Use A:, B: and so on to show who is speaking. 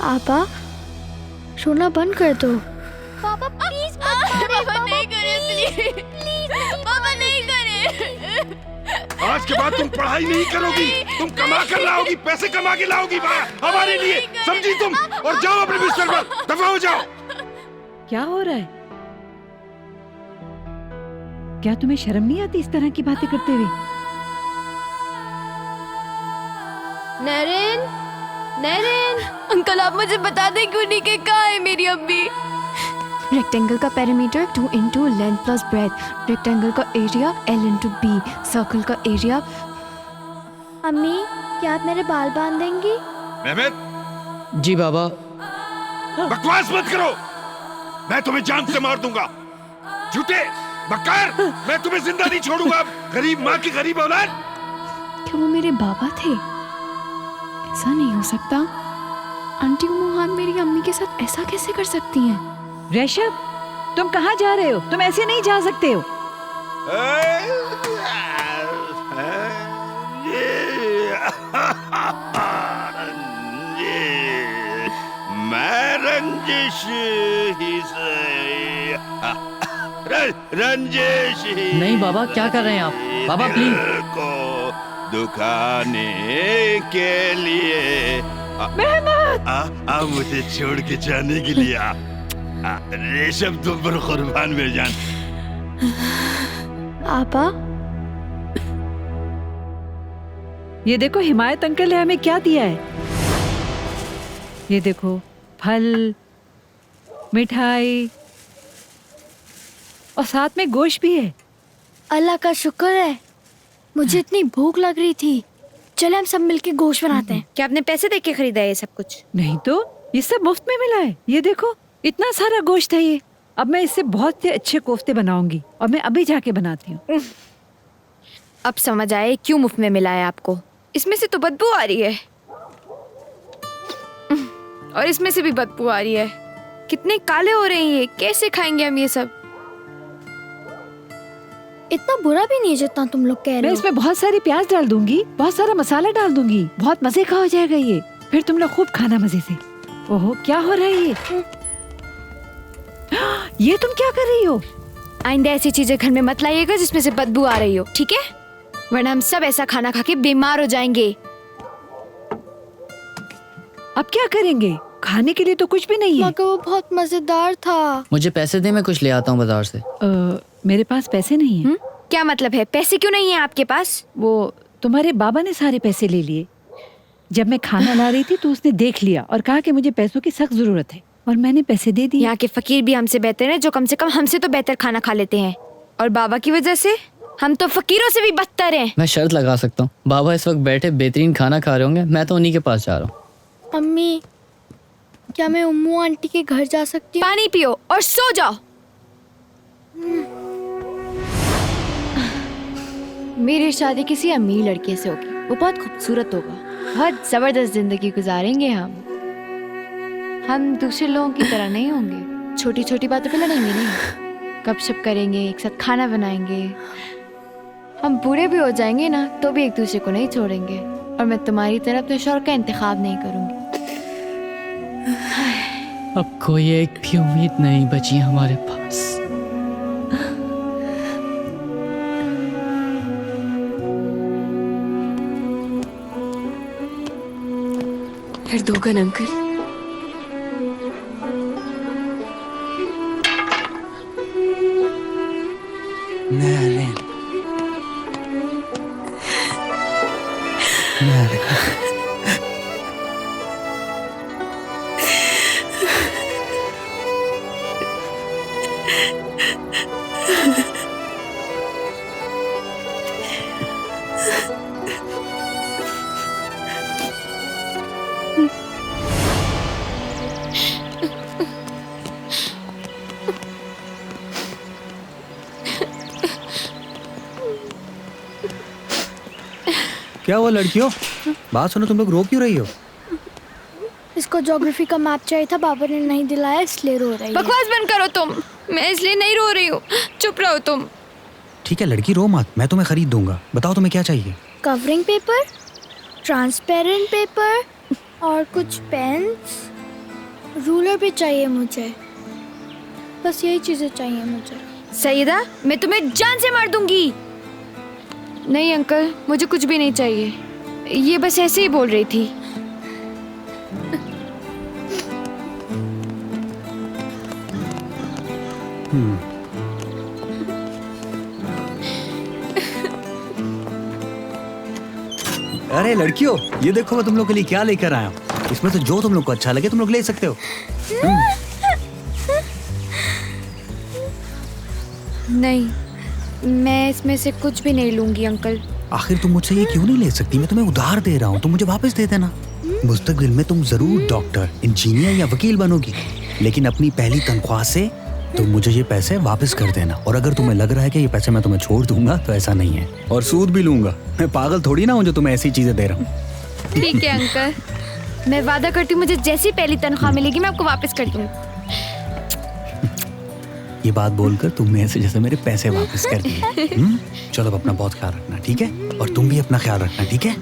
A: आपा सोना बंद कर दो।
B: पापा प्लीज पापा नहीं करे प्लीज पापा नहीं करे।
C: आज के बाद तुम पढ़ाई नहीं करोगी, तुम कमा कर लाओगी, पैसे कमा के लाओगी हमारे लिए, समझी तुम? और जाओ अपने बिस्तर पर, दफा हो जाओ।
D: क्या हो रहा है? क्या तुम्हें शर्म नहीं आती इस तरह की बातें करते हुए?
B: नरेन, नरेन, अंकल आप मुझे बता दें क्यों नहीं कि कहाँ है मेरी अम्मी? रेक्टेंगल का perimeter 2 into length plus breadth, rectangle का area L into B, circle का एरिया।
A: अम्मी क्या आप मेरे बाल बांध देंगी?
C: मेहमेद।
E: जी बाबा।
C: बकवास मत करो, मैं तुम्हें जान से मार दूंगा। झूठे बकर, मैं तुम्हें जिंदा नहीं छोड़ूंगा। गरीब माँ की गरीब औलाद।
B: क्या वो मेरे बाबा थे? ऐसा नहीं हो सकता। आंटी मोहन मेरी अम्मी के साथ ऐसा कैसे कर सकती हैं?
D: ऋषभ, तुम कहाँ जा रहे हो? तुम ऐसे नहीं जा सकते हो।
C: मैं रंजिश ही से रंजिश ही
E: नहीं बाबा, क्या कर रहे हैं आप? बाबा प्लीज।
C: को दुखाने के लिए मुझे छोड़ के जाने के लिए ऋषभ तुम पर कुर्बान मेरी जान।
A: आपा
D: ये देखो हिमायत अंकल ने हमें क्या दिया है। ये देखो फल, मिठाई और साथ में गोश्त भी है।
A: अल्लाह का शुक्र है, मुझे इतनी भूख लग रही थी। चले हम सब मिलके गोश्त बनाते हैं।
B: क्या आपने पैसे दे के खरीदा है ये सब कुछ?
D: नहीं तो ये सब मुफ्त में मिला है। ये देखो इतना सारा गोश्त है ये। अब मैं इससे बहुत से अच्छे कोफ्ते बनाऊंगी और मैं अभी जाके बनाती हूँ।
B: अब समझ आए क्यों मुफ्त में मिला है आपको। इसमें से तो बदबू आ रही है और इसमें से भी बदबू आ रही है। कितने काले हो रहे हैं ये, कैसे खाएंगे हम ये सब?
A: इतना बुरा भी नहीं है जितना तुम लोग कह
D: मैं
A: रहे हो।
D: इसमें बहुत सारी प्याज डाल दूंगी, बहुत सारा मसाला डाल दूंगी, बहुत मजे का हो जाएगा ये। फिर तुम लोग खूब खाना मजे से। ओहो क्या हो रहा है ये तुम क्या कर रही हो?
B: आइंदा ऐसी चीजें घर में मत लाइएगा जिसमें से बदबू आ रही हो, ठीक है? वरना हम सब ऐसा खाना खा के बीमार हो जाएंगे।
D: अब क्या करेंगे? खाने के लिए तो कुछ भी नहीं है।
A: मगर वो बहुत मजेदार था।
E: मुझे पैसे दे, मैं कुछ ले आता हूँ बाजार से।
D: मेरे पास पैसे नहीं है।
B: क्या मतलब है? पैसे क्यों नहीं है आपके पास?
D: वो तुम्हारे बाबा ने सारे पैसे ले लिए। जब मैं खाना ला रही थी तो उसने देख लिया और कहा कि मुझे पैसों की सख्त जरूरत है और मैंने पैसे दे दिए।
B: यहाँ के फकीर भी हमसे बेहतर हैं, जो कम से कम हमसे तो बेहतर खाना खा लेते हैं। और बाबा की वजह से हम तो फकीरों से भी बदतर हैं।
E: मैं शर्त लगा सकता हूँ, बाबा इस वक्त बैठे बेहतरीन खाना खा रहे होंगे, मैं तो उन्हीं के पास जा रहा हूँ।
A: अम्मी क्या मैं उम्मू आंटी के घर जा सकती हूँ?
B: पानी पियो और सो जाओ। मेरी शादी किसी अमीर लड़के से होगी, वो बहुत खूबसूरत होगा, बहुत जबरदस्त जिंदगी गुजारेंगे हम दूसरे लोगों की तरह नहीं होंगे। छोटी छोटी बातों पे लड़ेंगे नहीं, गपशप करेंगे, एक साथ खाना बनाएंगे। हम बूढ़े भी हो जाएंगे ना तो भी एक दूसरे को नहीं छोड़ेंगे। और मैं तुम्हारी तरह अपने शौहर का इंतखाब नहीं करूंगी।
E: अब कोई एक भी उम्मीद नहीं बची हमारे पास।
B: Erdogan uncle,
F: Naren, Naren. क्या हुआ लड़कियों? बात सुनो, तुम लोग रो क्यों रही हो?
A: इसको ज्योग्राफी का मैप चाहिए था, बाबा ने नहीं दिलाया इसलिए रो रही है।
B: बकवास बंद करो तुम। मैं इसलिए नहीं रो रही हूँ, चुप रहो तुम।
F: ठीक है लड़की, रो मत, मैं तुम्हें खरीद दूंगा। बताओ तुम्हें क्या चाहिए?
A: कवरिंग पेपर, ट्रांसपेरेंट पेपर और कुछ पेन्स। रूलर भी चाहिए मुझे, बस यही चीजें चाहिए मुझे।
B: सईदा, मैं तुम्हें जान से मार दूंगी। नहीं अंकल, मुझे कुछ भी नहीं चाहिए, ये बस ऐसे ही बोल रही थी।
F: अरे लड़कियों, ये देखो मैं तुम लोग के लिए क्या लेकर आया हूँ। इसमें तो जो तुम लोग को अच्छा लगे तुम लोग ले सकते हो।
B: नहीं, मैं इसमें से कुछ भी नहीं लूंगी अंकल।
F: आखिर तुम मुझसे ये क्यों नहीं ले सकती? मैं तुम्हें उधार दे रहा हूँ, तुम मुझे वापस दे देना। मुस्तकबिल में तुम जरूर डॉक्टर, इंजीनियर या वकील बनोगी, लेकिन अपनी पहली तनख्वाह से तुम मुझे ये पैसे वापस कर देना। और अगर तुम्हें लग रहा है कि ये पैसे मैं तुम्हें छोड़ दूंगा तो ऐसा नहीं है, और सूद भी लूंगा। मैं पागल थोड़ी ना हूँ जो तुम्हें ऐसी चीजें दे रहा हूँ।
B: ठीक है अंकल, मैं वादा करती हूँ मुझे जैसी पहली तनख्वाह मिलेगी मैं आपको वापस कर दूंगी।
F: ये बात बोलकर तुमने ऐसे जैसे मेरे पैसे वापस कर दिए। चलो अब अपना बहुत ख्याल रखना, ठीक है? और तुम भी अपना ख्याल रखना, ठीक है?